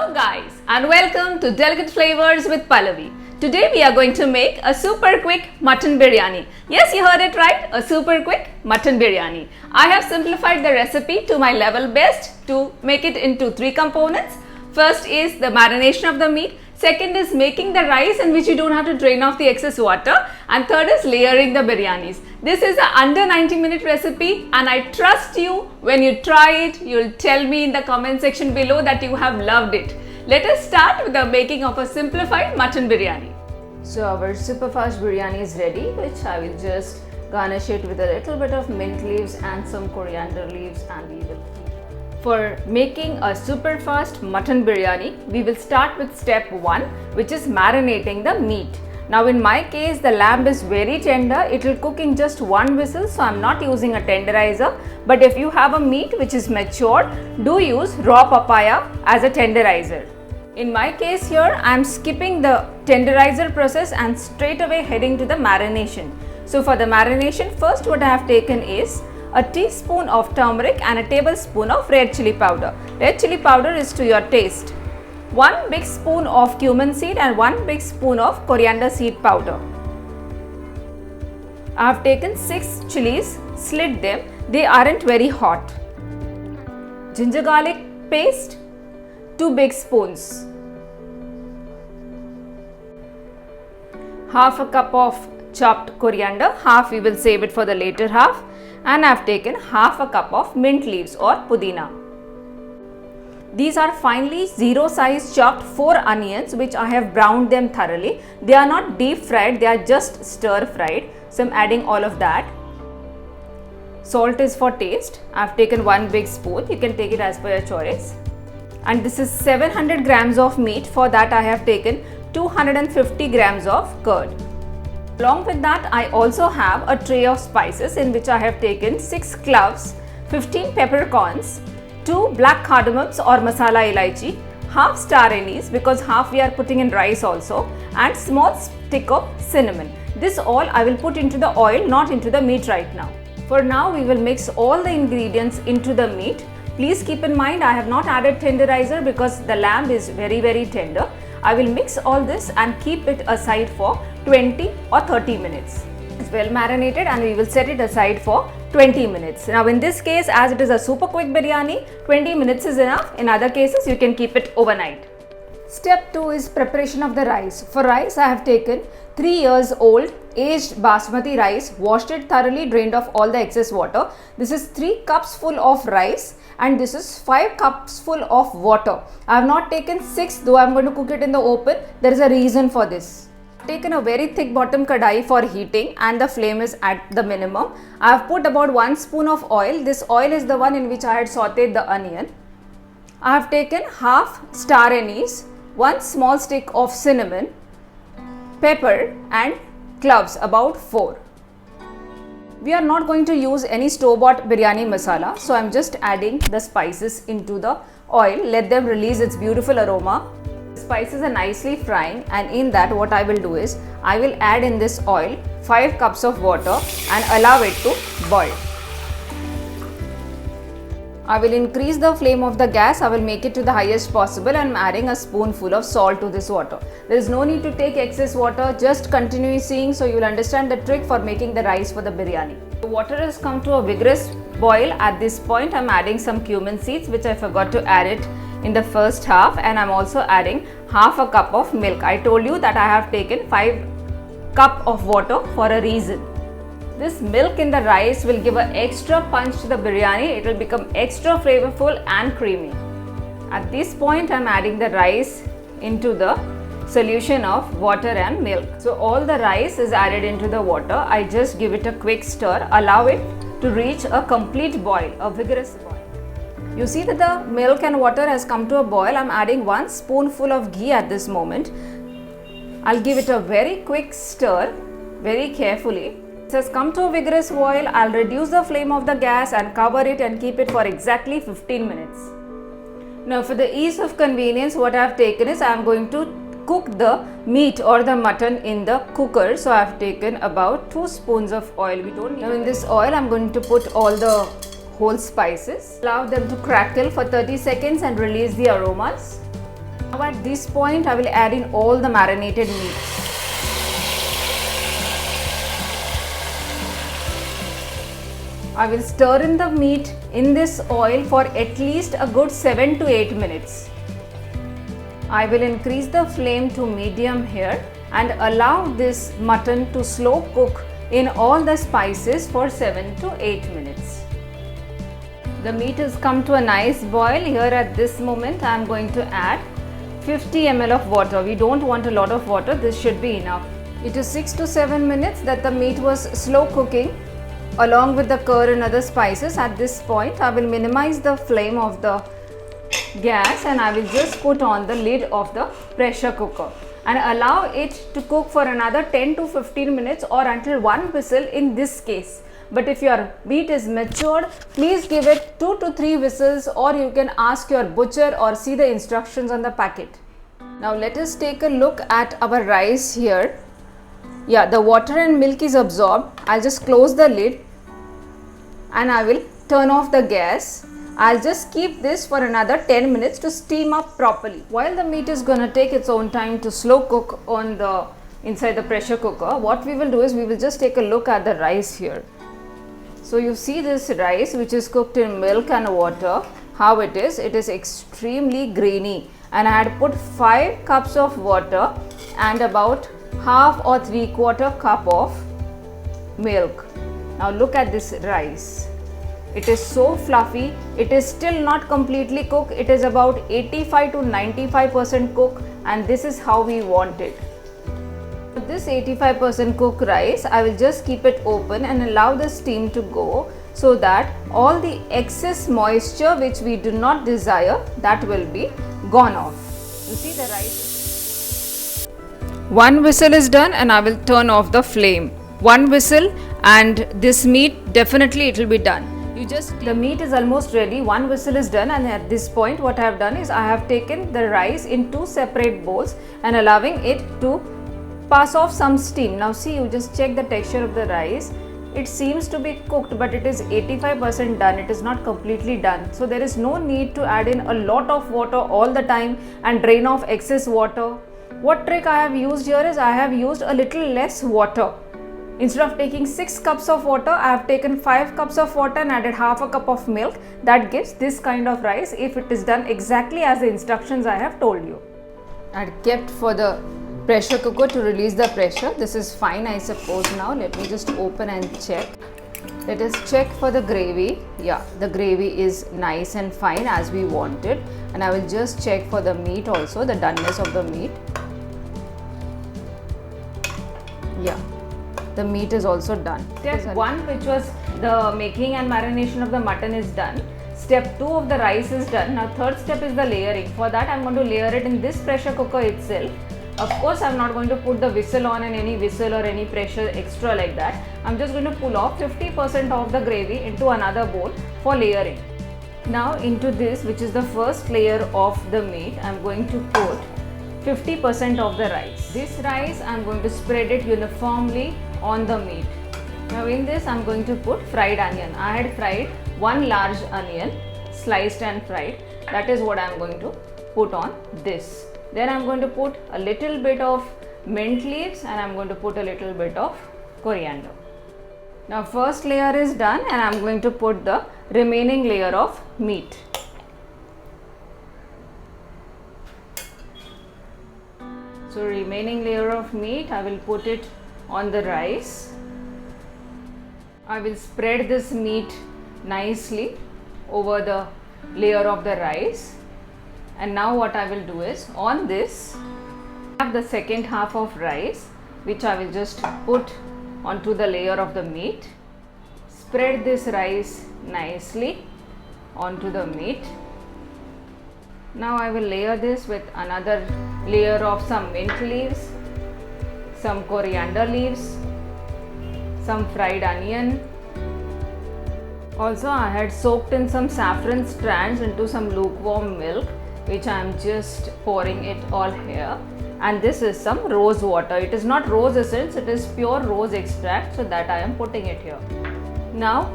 Hello guys and welcome to Delicate Flavors with Pallavi. Today we are going to make a super quick mutton biryani. Yes, you heard it right, a super quick mutton biryani. I have simplified the recipe to my level best to make it into three components. First is the marination of the meat. Second is making the rice in which you don't have to drain off the excess water. And third is layering the biryanis. This is an under 90-minute recipe and I trust you when you try it, you'll tell me in the comment section below that you have loved it. Let us start with the making of a simplified mutton biryani. So our super fast biryani is ready, which I will just garnish it with a little bit of mint leaves and some coriander leaves, and we will. For making a super fast mutton biryani, we will start with step 1, which is marinating the meat. Now in my case, the lamb is very tender. It will cook in just one whistle, so I am not using a tenderizer. But if you have a meat which is matured, do use raw papaya as a tenderizer. In my case here, I am skipping the tenderizer process and straight away heading to the marination. So for the marination, first what I have taken is a teaspoon of turmeric and a tablespoon of red chili powder. Red chili powder is to your taste. 1 big spoon of cumin seed and 1 big spoon of coriander seed powder. I have taken 6 chilies, slit them, they aren't very hot. Ginger garlic paste, 2 big spoons. Half a cup of chopped coriander, half we will save it for the later half. And I have taken half a cup of mint leaves or pudina. These are finely zero size chopped 4 onions which I have browned them thoroughly. They are not deep fried, they are just stir fried. So I am adding all of that. Salt is for taste. I have taken 1 big spoon, you can take it as per your choice. And this is 700 grams of meat. For that I have taken 250 grams of curd. Along with that, I also have a tray of spices in which I have taken 6 cloves, 15 peppercorns, 2 black cardamoms or masala elaichi, half star anise because half we are putting in rice also, and small stick of cinnamon. This all I will put into the oil, not into the meat right now. For now, we will mix all the ingredients into the meat. Please keep in mind I have not added tenderizer because the lamb is very tender. I will mix all this and keep it aside for 20 or 30 minutes. It's well marinated and we will set it aside for 20 minutes. Now in this case, as it is a super quick biryani, 20 minutes is enough. In other cases, you can keep it overnight. Step 2 is preparation of the rice. For rice, I have taken 3 years old aged basmati rice, washed it thoroughly, drained off all the excess water. This is 3 cups full of rice and this is 5 cups full of water. I have not taken 6, though I am going to cook it in the open. There is a reason for this. I have taken a very thick bottom kadai for heating and the flame is at the minimum. I have put about 1 spoon of oil. This oil is the one in which I had sauteed the onion. I have taken half star anise, 1 small stick of cinnamon, pepper and cloves about 4. We are not going to use any store-bought biryani masala, so I am just adding the spices into the oil. Let them release its beautiful aroma. The spices are nicely frying and in that what I will do is, I will add in this oil 5 cups of water and allow it to boil. I will increase the flame of the gas. I will make it to the highest possible and I am adding a spoonful of salt to this water. There is no need to take excess water, just continue seeing so you will understand the trick for making the rice for the biryani. The water has come to a vigorous boil. At this point, I am adding some cumin seeds which I forgot to add it in the first half, and I am also adding half a cup of milk. I told you that I have taken 5 cups of water for a reason. This milk in the rice will give an extra punch to the biryani. It will become extra flavorful and creamy. At this point, I am adding the rice into the solution of water and milk. So all the rice is added into the water. I just give it a quick stir, allow it to reach a complete boil, a vigorous boil. You see that the milk and water has come to a boil. I am adding 1 spoonful of ghee at this moment. I'll give it a very quick stir, very carefully. It has come to a vigorous boil. I'll reduce the flame of the gas and cover it and keep it for exactly 15 minutes. Now for the ease of convenience, what I have taken is I am going to cook the meat or the mutton in the cooker. So I have taken about 2 spoons of oil. Now in this oil, I am going to put all the whole spices. Allow them to crackle for 30 seconds and release the aromas. Now at this point I will add in all the marinated meat. I will stir in the meat in this oil for at least a good 7 to 8 minutes. I will increase the flame to medium here and allow this mutton to slow cook in all the spices for 7 to 8 minutes. The meat has come to a nice boil. Here at this moment I am going to add 50 ml of water. We don't want a lot of water, this should be enough. It is 6 to 7 minutes that the meat was slow cooking along with the curd and other spices. At this point I will minimize the flame of the gas and I will just put on the lid of the pressure cooker and allow it to cook for another 10 to 15 minutes or until one whistle in this case. But if your meat is matured, please give it 2 to 3 whistles, or you can ask your butcher or see the instructions on the packet. Now let us take a look at our rice here. Yeah, the water and milk is absorbed. I'll just close the lid and I will turn off the gas. I'll just keep this for another 10 minutes to steam up properly. While the meat is going to take its own time to slow cook on the inside the pressure cooker, what we will do is we will just take a look at the rice here. So you see this rice which is cooked in milk and water, how it is extremely grainy, and I had put 5 cups of water and about half or 3/4 cup of milk. Now look at this rice. It is so fluffy. It is still not completely cooked. It is about 85 to 95% cooked, and this is how we want it. With this 85% cooked rice, I will just keep it open and allow the steam to go so that all the excess moisture which we do not desire, that will be gone off. You see the rice. One whistle is done and I will turn off the flame. One whistle and this meat, definitely it will be done. The meat is almost ready. One whistle is done, and at this point what I have done is I have taken the rice in 2 separate bowls and allowing it to pass off some steam. Now see, you just check the texture of the rice. It seems to be cooked, but it is 85% done. It is not completely done. So there is no need to add in a lot of water all the time and drain off excess water. What trick I have used here is I have used a little less water. Instead of taking 6 cups of water, I have taken 5 cups of water and added half a cup of milk. That gives this kind of rice if it is done exactly as the instructions I have told you. I had kept for the pressure cooker to release the pressure. This is fine, I suppose. Now let me just open and check. Let us check for the gravy. Yeah, the gravy is nice and fine as we wanted. And I will just check for the meat also, the doneness of the meat. Yeah. The meat is also done. Step 1, which was the making and marination of the mutton, is done. Step 2 of the rice is done. Now third step is the layering. For that I am going to layer it in this pressure cooker itself. Of course I am not going to put the whistle on and any whistle or any pressure extra like that. I am just going to pull off 50% of the gravy into another bowl for layering. Now into this, which is the first layer of the meat, I am going to put 50% of the rice. This rice I am going to spread it uniformly on the meat. Now in this I am going to put fried onion. I had fried 1 large onion, sliced and fried. That is what I am going to put on this. Then I am going to put a little bit of mint leaves and I am going to put a little bit of coriander. Now first layer is done and I am going to put the remaining layer of meat. So remaining layer of meat, I will put it on the rice. I will spread this meat nicely over the layer of the rice. And now what I will do is, on this, I have the second half of rice, which I will just put onto the layer of the meat. Spread this rice nicely onto the meat. Now I will layer this with another layer of some mint leaves, some coriander leaves, some fried onion. Also I had soaked in some saffron strands into some lukewarm milk, which I am just pouring it all here. And this is some rose water. It is not rose essence, it is pure rose extract, so that I am putting it here. Now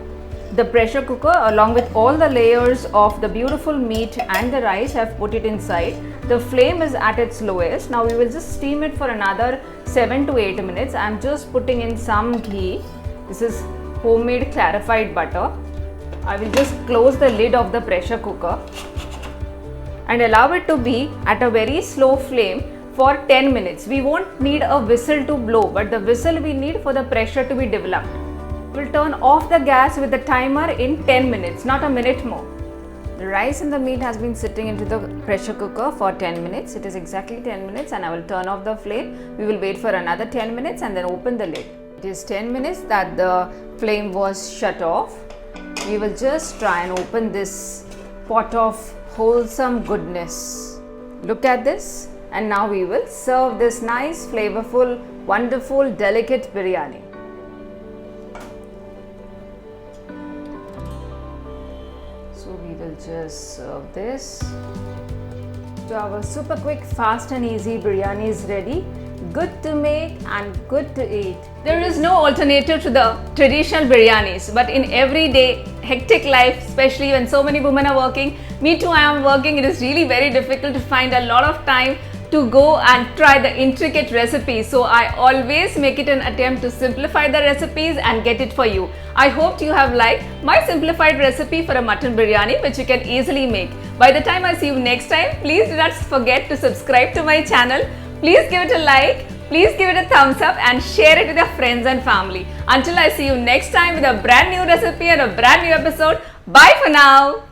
the pressure cooker along with all the layers of the beautiful meat and the rice. I've put it inside. The flame is at its lowest. Now we will just steam it for another 7 to 8 minutes. I'm just putting in some ghee. This is homemade clarified butter. I will just close the lid of the pressure cooker and allow it to be at a very slow flame for 10 minutes. We won't need a whistle to blow, but the whistle we need for the pressure to be developed. We'll turn off the gas with the timer in 10 minutes, not a minute more. The rice and the meat has been sitting into the pressure cooker for 10 minutes. It is exactly 10 minutes and I will turn off the flame. We will wait for another 10 minutes and then open the lid. It is 10 minutes that the flame was shut off. We will just try and open this pot of wholesome goodness. Look at this, and now we will serve this nice, flavorful, wonderful, delicate biryani. So we will just serve this. So our super quick, fast and easy biryani is ready. Good to make and good to eat. There is no alternative to the traditional biryanis, but in everyday hectic life, especially when so many women are working, me too, I am working, it is really very difficult to find a lot of time to go and try the intricate recipes. So I always make it an attempt to simplify the recipes and get it for you. I hope you have liked my simplified recipe for a mutton biryani, which you can easily make. By the time I see you next time, please do not forget to subscribe to my channel. Please give it a like, please give it a thumbs up and share it with your friends and family. Until I see you next time with a brand new recipe and a brand new episode, bye for now.